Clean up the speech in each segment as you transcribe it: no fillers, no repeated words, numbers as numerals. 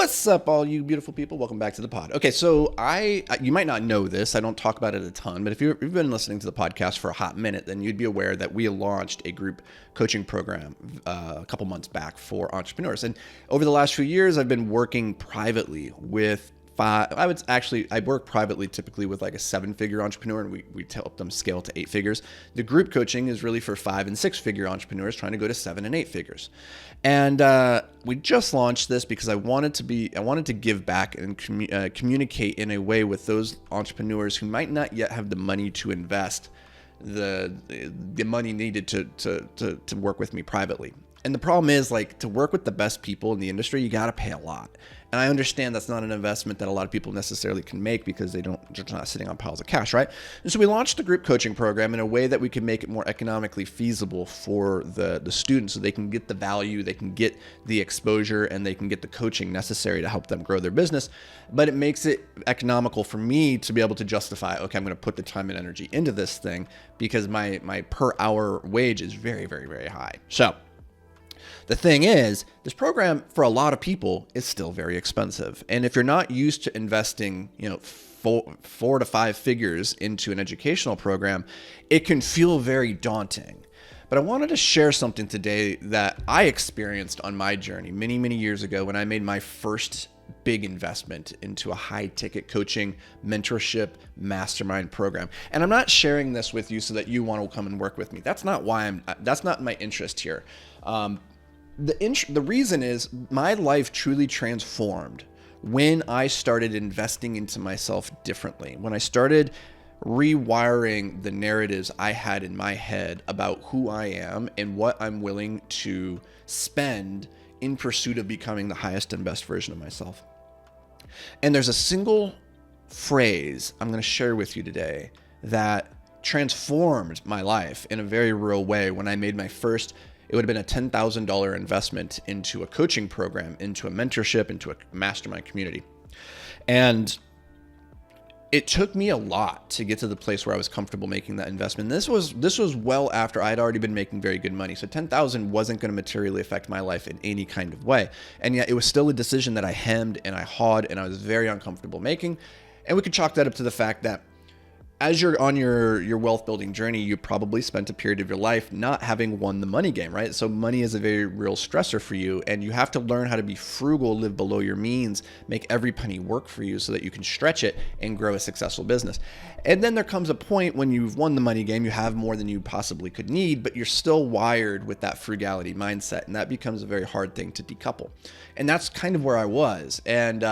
What's up, all you beautiful people? Welcome back to the pod. Okay, so you might not know this. I don't talk about it a ton, but if you've been listening to the podcast for a hot minute, then you'd be aware that we launched a group coaching program a couple months back for entrepreneurs. And over the last few years, I've been working privately with I work privately typically with like a 7-figure entrepreneur, and we help them scale to 8 figures. The group coaching is really for 5 and 6-figure entrepreneurs trying to go to 7 and 8 figures. And we just launched this because I wanted to give back and communicate in a way with those entrepreneurs who might not yet have the money to invest the money needed to work with me privately. And the problem is, like, to work with the best people in the industry, you got to pay a lot. And I understand that's not an investment that a lot of people necessarily can make because they're not sitting on piles of cash, right? And so we launched the group coaching program in a way that we could make it more economically feasible for the students so they can get the value, they can get the exposure, and they can get the coaching necessary to help them grow their business. But it makes it economical for me to be able to justify, okay, I'm going to put the time and energy into this thing because my per hour wage is very, very, very high. So the thing is, this program for a lot of people is still very expensive. And if you're not used to investing, four to 5 figures into an educational program, it can feel very daunting. But I wanted to share something today that I experienced on my journey many, many years ago when I made my first big investment into a high ticket coaching, mentorship, mastermind program. And I'm not sharing this with you so that you want to come and work with me. That's not my interest here. The reason is my life truly transformed when I started investing into myself differently. When I started rewiring the narratives I had in my head about who I am and what I'm willing to spend in pursuit of becoming the highest and best version of myself. And there's a single phrase I'm going to share with you today that transformed my life in a very real way when I made my first. It would have been a $10,000 investment into a coaching program, into a mentorship, into a mastermind community. And it took me a lot to get to the place where I was comfortable making that investment. This was well after I'd already been making very good money. So 10,000 wasn't going to materially affect my life in any kind of way. And yet it was still a decision that I hemmed and I hawed and I was very uncomfortable making. And we could chalk that up to the fact that as you're on your wealth building journey, you probably spent a period of your life not having won the money game, right? So money is a very real stressor for you, and you have to learn how to be frugal, live below your means, make every penny work for you so that you can stretch it and grow a successful business. And then there comes a point when you've won the money game, you have more than you possibly could need, but you're still wired with that frugality mindset, and that becomes a very hard thing to decouple. And that's kind of where I was. And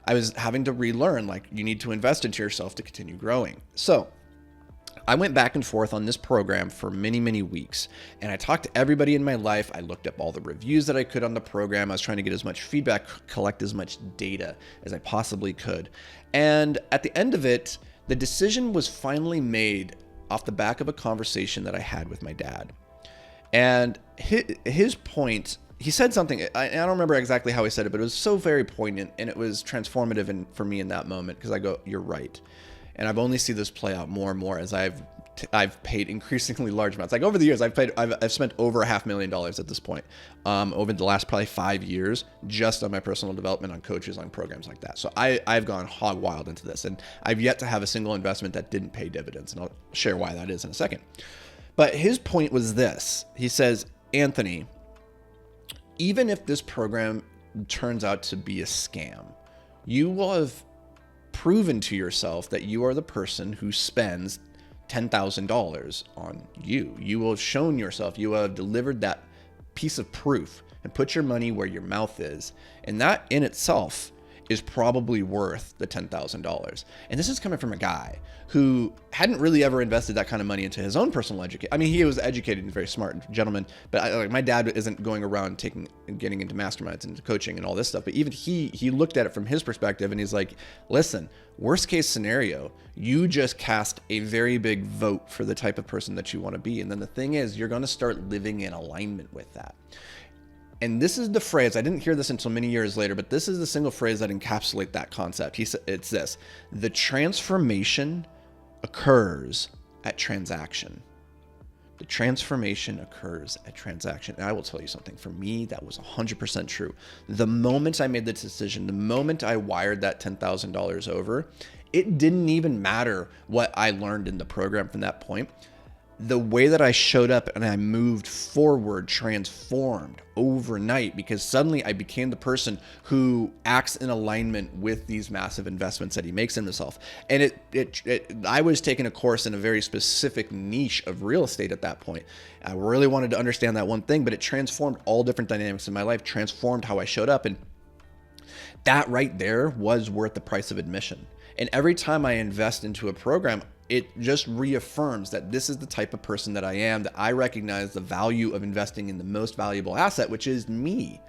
I was having to relearn, like, you need to invest into yourself to continue growing. So I went back and forth on this program for many, many weeks, and I talked to everybody in my life. I looked up all the reviews that I could on the program. I was trying to get as much feedback, collect as much data as I possibly could. And at the end of it, the decision was finally made off the back of a conversation that I had with my dad. And his point, he said something, I don't remember exactly how he said it, but it was so very poignant and it was transformative for me in that moment, because I go, you're right. And I've only seen this play out more and more as I've paid increasingly large amounts. Like over the years, I've spent over $500,000 at this point, over the last probably 5 years, just on my personal development, on coaches, on programs like that. So I've gone hog wild into this, and I've yet to have a single investment that didn't pay dividends. And I'll share why that is in a second. But his point was this. He says, Anthony, even if this program turns out to be a scam, you will have proven to yourself that you are the person who spends $10,000 on you. You will have shown yourself, you will have delivered that piece of proof and put your money where your mouth is. And that in itself is probably worth the $10,000. And this is coming from a guy who hadn't really ever invested that kind of money into his own personal education. I mean, he was educated and very smart gentleman, but my dad isn't going around getting into masterminds and into coaching and all this stuff. But even he looked at it from his perspective, and he's like, listen, worst case scenario, you just cast a very big vote for the type of person that you want to be. And then the thing is, you're going to start living in alignment with that. And this is the phrase, I didn't hear this until many years later, but this is the single phrase that encapsulates that concept. It's this: the transformation occurs at transaction. The transformation occurs at transaction. And I will tell you something. For me, that was 100% true. The moment I made the decision, the moment I wired that $10,000 over, it didn't even matter what I learned in the program from that point. The way that I showed up and I moved forward transformed overnight, because suddenly I became the person who acts in alignment with these massive investments that he makes in himself. And I was taking a course in a very specific niche of real estate at that point. I really wanted to understand that one thing, but it transformed all different dynamics in my life, transformed how I showed up. And that right there was worth the price of admission. And every time I invest into a program, it just reaffirms that this is the type of person that I am, that I recognize the value of investing in the most valuable asset, which is me.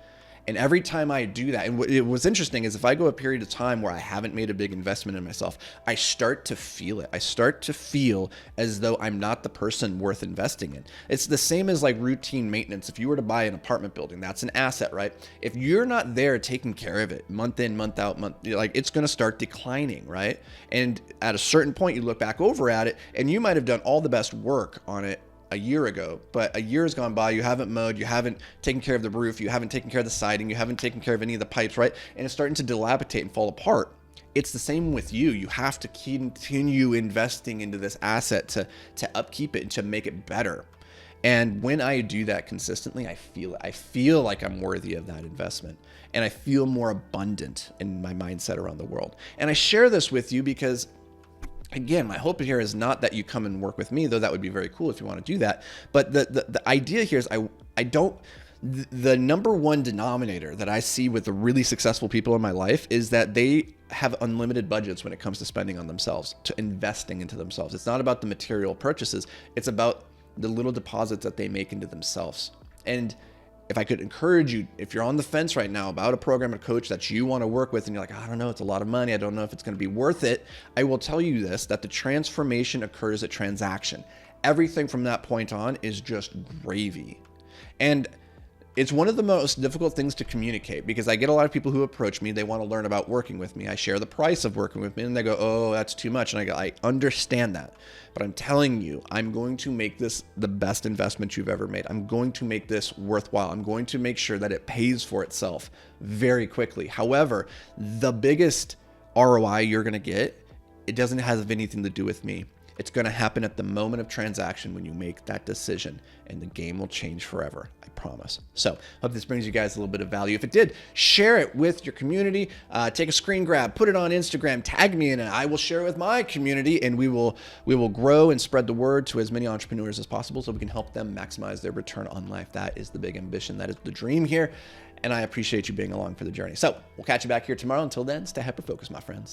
And every time I do that, and what's interesting is if I go a period of time where I haven't made a big investment in myself, I start to feel it. I start to feel as though I'm not the person worth investing in. It's the same as like routine maintenance. If you were to buy an apartment building, that's an asset, right? If you're not there taking care of it month in, month out, it's going to start declining, right? And at a certain point, you look back over at it and you might have done all the best work on it a year ago, but a year has gone by, you haven't mowed, you haven't taken care of the roof, you haven't taken care of the siding, you haven't taken care of any of the pipes, right? And it's starting to dilapidate and fall apart. It's the same with you. You have to continue investing into this asset to upkeep it and to make it better. And when I do that consistently, I feel it. I feel like I'm worthy of that investment. And I feel more abundant in my mindset around the world. And I share this with you because, again, my hope here is not that you come and work with me, though that would be very cool if you want to do that. But the idea here is the number one denominator that I see with the really successful people in my life is that they have unlimited budgets when it comes to spending on themselves, to investing into themselves. It's not about the material purchases. It's about the little deposits that they make into themselves. And if I could encourage you, if you're on the fence right now about a program or coach that you want to work with and you're like, I don't know, it's a lot of money, I don't know if it's going to be worth it, I will tell you this, that the transformation occurs at transaction. Everything from that point on is just gravy. And it's one of the most difficult things to communicate because I get a lot of people who approach me, they want to learn about working with me. I share the price of working with me and they go, oh, that's too much. And I go, I understand that, but I'm telling you, I'm going to make this the best investment you've ever made. I'm going to make this worthwhile. I'm going to make sure that it pays for itself very quickly. However, the biggest ROI you're going to get, it doesn't have anything to do with me. It's going to happen at the moment of transaction when you make that decision, and the game will change forever. I promise. So hope this brings you guys a little bit of value. If it did, share it with your community. Take a screen grab, put it on Instagram, tag me in it. I will share it with my community, and we will grow and spread the word to as many entrepreneurs as possible so we can help them maximize their return on life. That is the big ambition. That is the dream here. And I appreciate you being along for the journey. So we'll catch you back here tomorrow. Until then, stay hyper-focused, my friends.